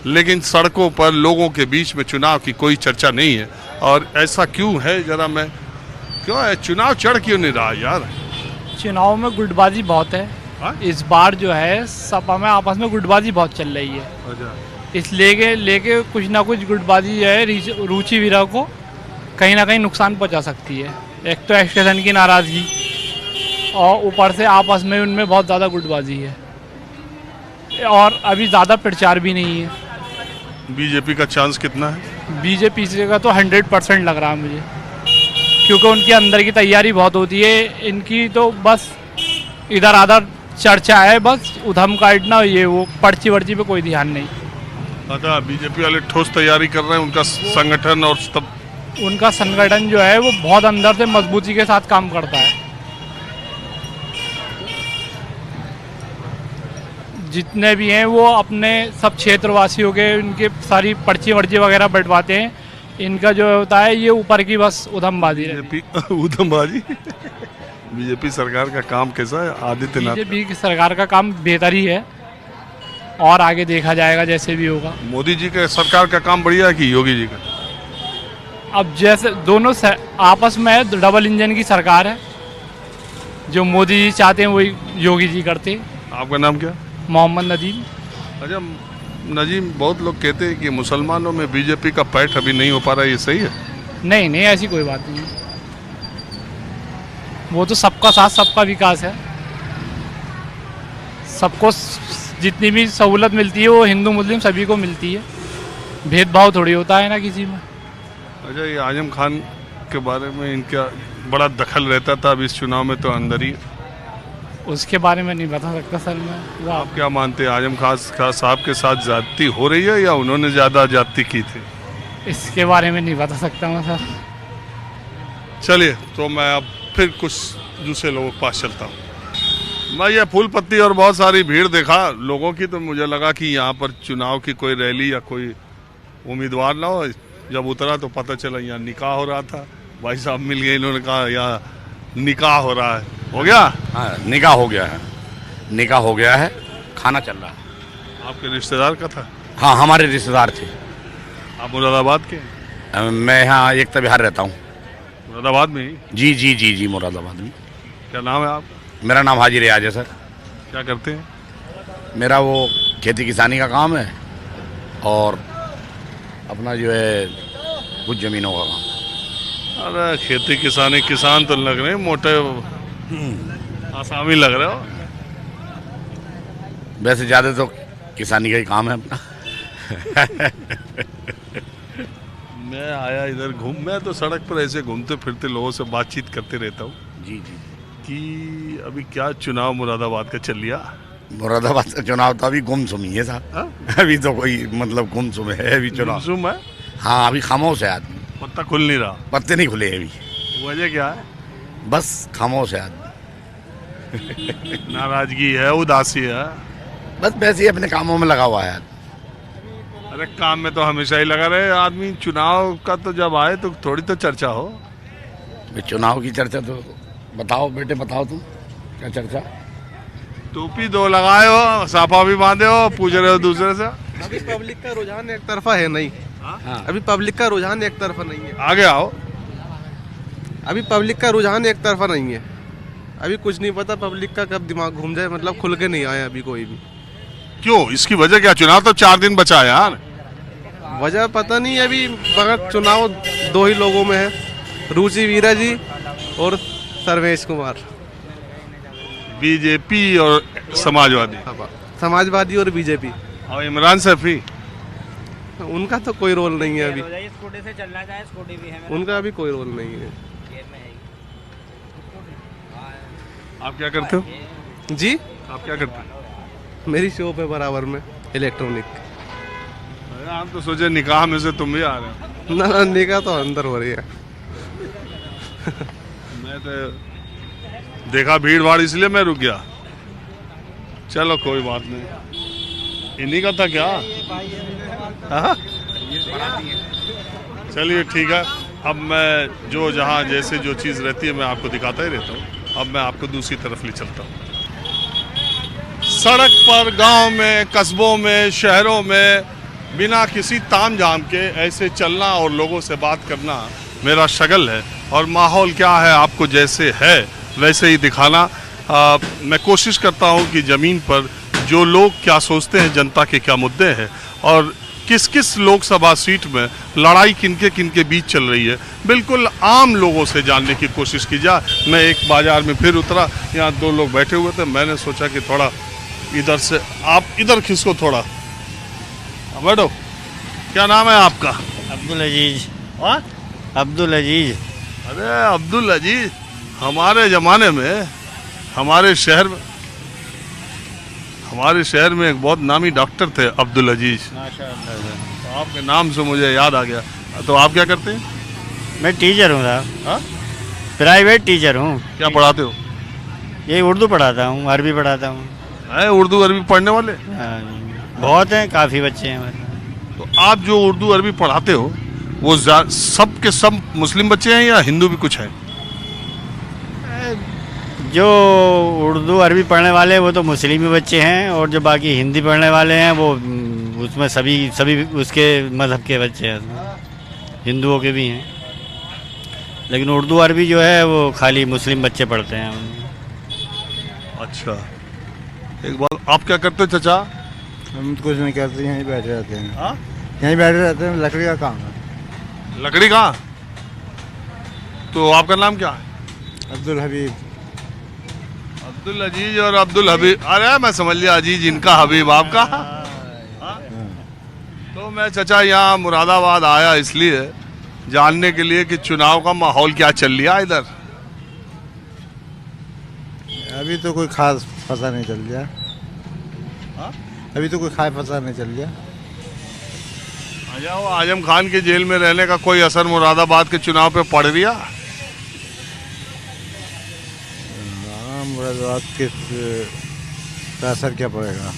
लेकिन सड़कों पर लोगों के बीच में चुनाव की कोई चर्चा नहीं है। और ऐसा क्यों है, जरा मैं क्यों है, चुनाव चढ़ क्यों नहीं रहा यार? चुनाव में गुटबाजी बहुत है। हाँ? इस बार जो है सपा में आपस में गुटबाजी बहुत चल रही है। अच्छा। इस लेके कुछ ना कुछ गुटबाजी जो है रुचि वीरा को कहीं ना कहीं नुकसान पहुंचा सकती है। एक तो एक्सटेंशन की नाराज़गी और ऊपर से आपस में उनमें बहुत ज़्यादा गुटबाजी है और अभी ज़्यादा प्रचार भी नहीं है। बीजेपी का चांस कितना है? बीजेपी से का तो 100% लग रहा है मुझे, क्योंकि उनके अंदर की तैयारी बहुत होती है। इनकी तो बस इधर आधर चर्चा है, बस उधम काटना, ये वो पर्ची वर्ची पे कोई ध्यान नहीं। अच्छा, बीजेपी वाले ठोस तैयारी कर रहे हैं, उनका संगठन और तब उनका संगठन जो है वो बहुत अंदर से मजबूती के साथ काम करता है। जितने भी हैं वो अपने सब क्षेत्रवासियों के उनके सारी पर्ची वर्ची वगैरह बंटवाते हैं। इनका जो होता है ये ऊपर की बस उधमबाजी है। उधमबाजी। बीजेपी सरकार का काम कैसा है? आदित्यनाथ बीजेपी की सरकार का काम बेहतर ही है और आगे देखा जाएगा जैसे भी होगा। मोदी जी के सरकार का काम बढ़िया है कि योगी जी का? अब जैसे दोनों आपस में डबल इंजन की सरकार है। जो मोदी जी चाहते हैं वही योगी जी करते हैं। आपका नाम क्या? मोहम्मद नदीम। अच्छा नजीम, बहुत लोग कहते हैं कि मुसलमानों में बीजेपी का पैठ अभी नहीं हो पा रहा है, ये सही है? नहीं नहीं, ऐसी कोई बात नहीं। वो तो सबका साथ सबका विकास है। सबको जितनी भी सहूलत मिलती है वो हिंदू मुस्लिम सभी को मिलती है। भेदभाव थोड़ी होता है ना किसी में। अच्छा, ये आजम खान के बारे में इनका बड़ा दखल रहता था, अब इस चुनाव में तो अंदर ही। उसके बारे में नहीं बता सकता सर मैं। आप क्या मानते हैं, आजम खान साहब के साथ ज्यादती हो रही है या उन्होंने ज़्यादा ज्यादती की थी? इसके बारे में नहीं बता सकता मैं सर। चलिए, तो मैं अब फिर कुछ दूसरे लोगों के पास चलता हूँ। मैं ये फूल पत्ती और बहुत सारी भीड़ देखा लोगों की, तो मुझे लगा कि यहाँ पर चुनाव की कोई रैली या कोई उम्मीदवार ना हो। जब उतरा तो पता चला यहाँ निकाह हो रहा था। भाई साहब मिल गए, इन्होंने कहा यहाँ निकाह हो रहा है। हो गया? हाँ, निकाह हो गया है। निकाह हो गया है, खाना चल रहा है। आपके रिश्तेदार का था? हाँ, हमारे रिश्तेदार थे। आप मुरादाबाद के? मैं यहाँ एकता बिहार रहता हूँ। मुरादाबाद में ही? जी जी जी जी, मुरादाबाद में। क्या नाम है आप? मेरा नाम हाजी रियाज है सर। क्या करते हैं? मेरा वो खेती किसानी का काम है और अपना जो है कुछ ज़मीनों का काम। अरे खेती किसानी, किसान तो लग रहे हैं, मोटे आसामी लग रहे हो। वैसे ज़्यादा तो किसानी का ही काम है अपना। मैं आया इधर मैं तो सड़क पर ऐसे घूमते फिरते लोगों से बातचीत करते रहता हूँ जी जी। कि अभी क्या चुनाव मुरादाबाद का चल लिया। मुरादाबाद का चुनाव तो अभी गुमसुम ही है साहब। अभी तो कोई मतलब गुमसुम है अभी चुनाव। गुमसुम है? हाँ, अभी खामोश है आदमी। पत्ता खुल नहीं रहा? पत्ते नहीं खुले अभी। वजह क्या है? बस खामोश है आदमी। नाराजगी है, उदासी है? बस वैसे ही अपने कामों में लगा हुआ है आदमी। अरे काम में तो हमेशा ही लगा रहे आदमी, चुनाव का तो जब आए तो थोड़ी तो चर्चा हो। चुनाव की चर्चा तो बताओ बेटे, बताओ तुम क्या चर्चा। टोपी दो लगाए हो, साफा भी बांधे हो, पूछ रहे हो दूसरे से। अभी पब्लिक का रुझान एक तरफा है नहीं। हाँ। अभी पब्लिक का रुझान एक तरफा नहीं है। आगे आओ। अभी पब्लिक का रुझान एक तरफा नहीं है। अभी कुछ नहीं पता पब्लिक का कब दिमाग घूम जाए, मतलब खुल के नहीं आया अभी कोई भी। क्यों? इसकी वजह क्या? चुनाव तो 4 दिन बचा है यार। वजह पता नहीं। अभी मगर चुनाव 2 ही लोगों में है, रुचि वीरा जी और सर्वेश कुमार। बीजेपी और समाजवादी? समाजवादी और बीजेपी। और इमरान सैफी? उनका तो कोई रोल नहीं है अभी। स्कूटी से चलना चाहे स्कूटी भी है। उनका अभी कोई रोल नहीं है। आप क्या करते हो? जी, आप क्या करते हो? मेरी शॉप है बराबर में, इलेक्ट्रॉनिक। अरे हम तो सोचे निकाह में से तुम भी आ रहे हो। ना निकाह तो अंदर हो रही है। मैं तो देखा भीड़ भाड़ इसलिए मैं रुक गया। चलो कोई बात नहीं, इन्हीं का था क्या? हाँ? चलिए ठीक है। अब मैं जो जहाँ जैसे जो चीज़ रहती है मैं आपको दिखाता ही रहता हूँ। अब मैं आपको दूसरी तरफ ले चलता हूँ। सड़क पर, गांव में, कस्बों में, शहरों में बिना किसी ताम झाम के ऐसे चलना और लोगों से बात करना मेरा शगल है। और माहौल क्या है आपको जैसे है वैसे ही दिखाना। मैं कोशिश करता हूं कि ज़मीन पर जो लोग क्या सोचते हैं, जनता के क्या मुद्दे हैं और किस किस लोकसभा सीट में लड़ाई किनके किनके बीच चल रही है, बिल्कुल आम लोगों से जानने की कोशिश की जाए। मैं एक बाज़ार में फिर उतरा, यहाँ 2 लोग बैठे हुए थे, मैंने सोचा कि थोड़ा इधर से आप इधर खिसको थोड़ा। बैठो, क्या नाम है आपका? अब्दुल अजीज। हाँ? अब्दुल अजीज। अरे अब्दुल अजीज, हमारे ज़माने में हमारे शहर में एक बहुत नामी डॉक्टर थे अब्दुल अजीज। माशाअल्लाह। तो आपके नाम से मुझे याद आ गया। तो आप क्या करते हैं? मैं टीचर हूँ साहब, हाँ? प्राइवेट टीचर हूँ। क्या पढ़ाते हो? यही उर्दू पढ़ाता हूँ, अरबी पढ़ाता हूँ। है उर्दू अरबी पढ़ने वाले? हाँ, बहुत हैं, काफ़ी बच्चे हैं हमारे। तो आप जो उर्दू अरबी पढ़ाते हो वो सब के सब मुस्लिम बच्चे हैं या हिंदू भी कुछ हैं? जो उर्दू अरबी पढ़ने वाले हैं वो तो मुस्लिम ही बच्चे हैं, और जो बाकी हिंदी पढ़ने वाले हैं वो उसमें सभी उसके मज़हब के बच्चे हैं, हिंदुओं के भी हैं। लेकिन उर्दू अरबी जो है वो खाली मुस्लिम बच्चे पढ़ते हैं। अच्छा, एक बात, आप क्या करते हो चाचा? हम कुछ नहीं करते, यहीं बैठे रहते हैं। हाँ? यहीं बैठे रहते हैं, लकड़ी का काम है। लकड़ी का? तो आपका नाम क्या है? अब्दुल हबीब। अब्दुल अजीज और अब्दुल हबीब। अरे मैं समझ लिया, अजीज इनका, हबीब आपका। हाँ? तो मैं चाचा यहाँ मुरादाबाद आया इसलिए जानने के लिए कि चुनाव का माहौल क्या चल रहा है इधर। अभी तो कोई खास पता नहीं चल गया। हाँ? अभी तो कोई खास पता नहीं चल गया। अच्छा, वो आजम खान की जेल में रहने का कोई असर मुरादाबाद के चुनाव पे पड़ रहा? मुरादाबाद के असर क्या पड़ेगा?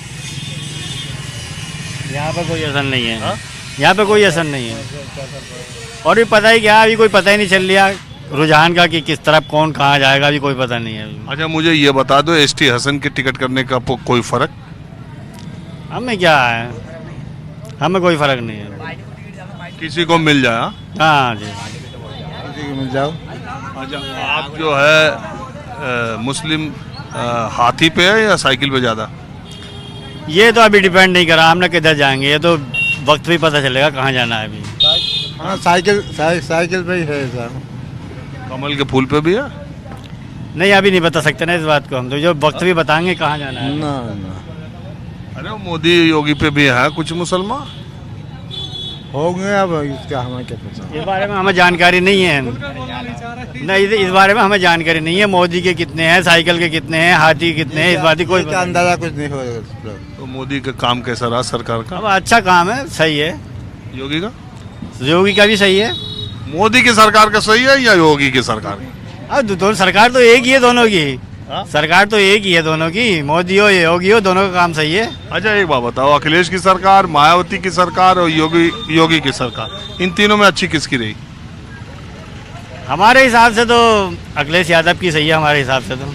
यहाँ पर कोई असर नहीं है। हाँ? यहाँ पे कोई असर नहीं है। और भी पता ही क्या, अभी कोई पता ही नहीं चल रहा रुझान का कि किस तरफ कौन कहाँ जाएगा, अभी कोई पता नहीं है। अच्छा, मुझे ये बता दो, एसटी हसन के टिकट करने का कोई फर्क? हमें क्या है, हमें कोई फर्क नहीं है। किसी को मिल जाए? हाँ? हाँ जी। किसी को मिल जाओ। अच्छा, आप जो है मुस्लिम हाथी पे है या साइकिल पे ज़्यादा? ये तो अभी डिपेंड नहीं करा हमने किधर जाएंगे, ये तो वक्त भी पता चलेगा कहाँ जाना है अभी। हाँ, साइकिल पे ही है सर। कमल के फूल पे भी है? नहीं, अभी नहीं बता सकते ना इस बात को हम, तो जो वक्त भी बताएंगे कहाँ जाना है। ना ना अरे वो मोदी योगी पे भी है कुछ मुसलमान होंगे, अब इसका हमें क्या पता। इस बारे में हमें जानकारी नहीं है। नहीं, इस बारे में हमें जानकारी नहीं है, मोदी के कितने हैं, साइकिल के कितने हैं, हाथी के कितने हैं, इस बात की कोई इसका अंदाजा कुछ नहीं होगा। तो मोदी का काम कैसा रहा सरकार का? अब अच्छा काम है, सही है। योगी का? योगी का भी सही है। मोदी की सरकार का सही है या योगी की सरकार? अब दोनों सरकार तो एक ही है दोनों की। हाँ? सरकार तो एक ही है दोनों की, मोदी हो योगी हो, दोनों का काम सही है। अच्छा, एक बात बताओ, अखिलेश की सरकार, मायावती की सरकार और योगी की सरकार, इन तीनों में अच्छी किसकी रही? हमारे हिसाब से तो अखिलेश यादव की सही है, हमारे हिसाब से तो।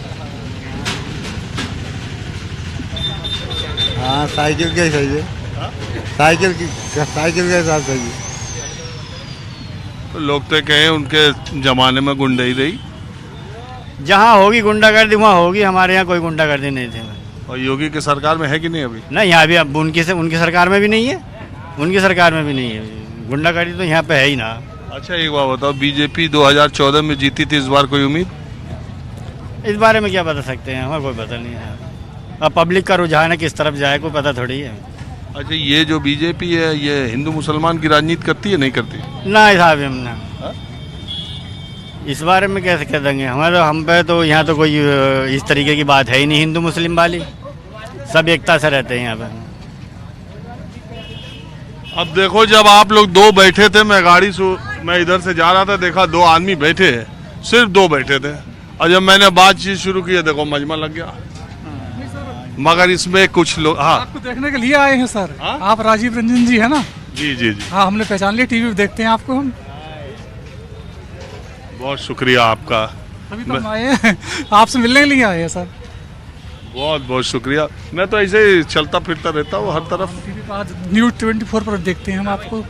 हाँ, साइकिल का ही सही है। साइकिल के हिसाब सही है। तो लोग तो कहें उनके जमाने में गुंडई रही जहाँ होगी गुंडागर्दी वहाँ होगी, हमारे यहाँ कोई गुंडागर्दी नहीं थी। और योगी की सरकार में है कि नहीं अभी? नहीं, यहाँ भी अब उनकी सरकार में भी नहीं है, उनकी सरकार में भी नहीं है। गुंडागर्दी तो यहाँ पे है ही ना। अच्छा, एक बात बताओ, बीजेपी 2014 में जीती थी, इस बार कोई उम्मीद? इस बारे में क्या बता सकते हैं, हमें कोई पता नहीं है। अब पब्लिक का रुझान है किस तरफ जाए, कोई पता थोड़ी है। अच्छा, ये जो बीजेपी है ये हिंदू मुसलमान की राजनीति करती है नहीं करती? ना हिसाब हमने इस बारे में कैसे कह देंगे, हम पे तो यहाँ तो कोई इस तरीके की बात है ही नहीं हिंदू मुस्लिम वाली, सब एकता से रहते हैं यहाँ पे। अब देखो, जब आप लोग 2 बैठे थे, मैं इधर से जा रहा था, देखा 2 आदमी बैठे हैं, सिर्फ 2 बैठे थे, और जब मैंने बातचीत शुरू की देखो मजमा लग गया। मगर इसमें कुछ लोग, हाँ, आपको देखने के लिए आए हैं सर। हाँ? आप राजीव रंजन जी है ना? जी जी जी, हाँ, हमने पहचान लिया, टीवी पे देखते हैं आपको हम। बहुत शुक्रिया आपका। अभी तो हम आए हैं, आपसे मिलने के लिए आए हैं सर। बहुत बहुत शुक्रिया। मैं तो ऐसे ही चलता फिरता रहता हूँ हर तरफ। टीवी पर आज न्यूज़ 24 पर देखते हैं हम आपको,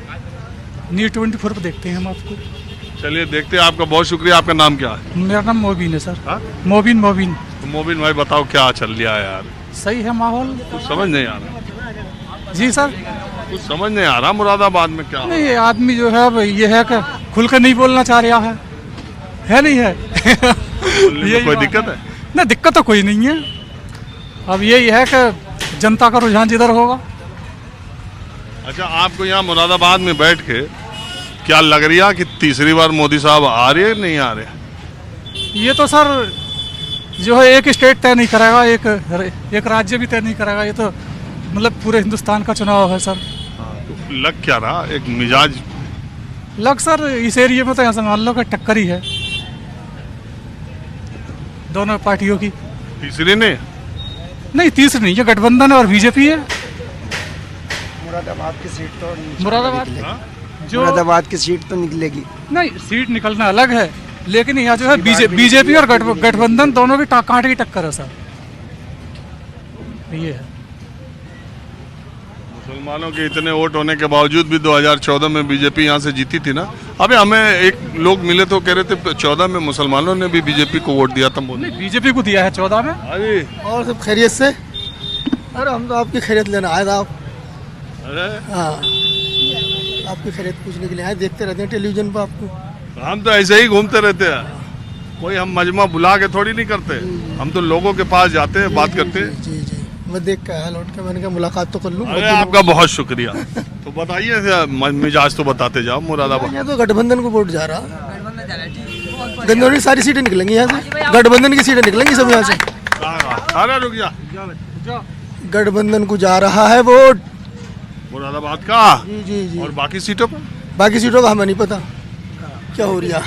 न्यूज़ 24 पर देखते हैं हम आपको। चलिए देखते हैं, आपका बहुत शुक्रिया। आपका नाम क्या है? मेरा नाम मोबिन है सर। हाँ? मोबिन। तो मोबिन भाई बताओ क्या चल रहा है यार? सही है माहौल? कुछ समझ नहीं आ रहा। जी सर। कुछ समझ नहीं आ रहा मुरादाबाद में क्या हो नहीं, ये आदमी जो है अब ये है कि खुल कर नहीं बोलना चाह रहा है नहीं है? बोलने में यही कोई बात दिक्कत है? ना, दिक्कत तो कोई नहीं है। अब यही है कि जनता का रुझान जिधर होगा। अच्छा, आपको यहाँ मुरादाबाद में बैठ के क्या लग रही है कि तीसरी बार मोदी साहब आ रहे हैं नहीं आ रहे? ये तो सर जो है एक स्टेट तय नहीं करेगा, एक राज्य भी तय नहीं करेगा। ये तो मतलब पूरे हिंदुस्तान का चुनाव है सर। तो लग क्या रहा, एक मिजाज लग सर इस एरिया में तो ऐसा मान लो कि टक्कर ही है दोनों पार्टियों की। तीसरी ने? नहीं, तीसरी नहीं है, गठबंधन और बीजेपी है। मुरादाबाद की सीट तो मुरादाबाद जो मुरादाबाद की सीट तो निकलेगी। नहीं, सीट निकलना अलग है, लेकिन यहाँ जो है बीजेपी और गठबंधन दोनों की कांटे की टक्कर है सर। ये है। मुसलमानों के इतने वोट होने के बावजूद भी 2014 में बीजेपी यहाँ से जीती थी ना। अबे हमें एक लोग मिले तो कह रहे थे 14 में मुसलमानों ने भी बीजेपी को वोट दिया था। नहीं, बीजेपी को दिया है 14 में। अरे और सब खैरियत से? अरे हम तो आपकी खैरियत लेना आए था। हाँ, आपकी खैरियत पूछने के लिए आए। देखते रहते हैं टेलीविजन पर आपको। हम तो ऐसे ही घूमते रहते हैं, कोई हम मजमा बुला के थोड़ी नहीं करते। हम तो लोगों के पास जाते हैं, बात करते हैं। जी जी, मैं देख के आया लौट के, मैंने कहा मुलाकात तो कर लूँ। अरे आपका बहुत शुक्रिया। तो बताइए, मिजाज तो बताते जाओ मुरादाबाद। यहाँ तो गठबंधन को वोट जा रहा। गठबंधन की सारी सीटें निकलेंगी यहाँ से, गठबंधन की सीटें निकलेंगी सब यहाँ से। अरे रुक जा, गठबंधन को जा रहा है वोट मुरादाबाद का। जी जी जी। और बाकी सीटों पर? बाकी सीटों का हमें नहीं पता क्या हो रहा है।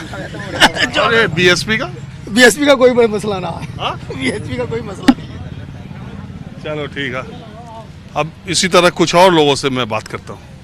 अरे बीएसपी का? बीएसपी का कोई मसला ना है। हाँ? बीएसपी का कोई मसला नहीं है। चलो ठीक है, अब इसी तरह कुछ और लोगों से मैं बात करता हूँ।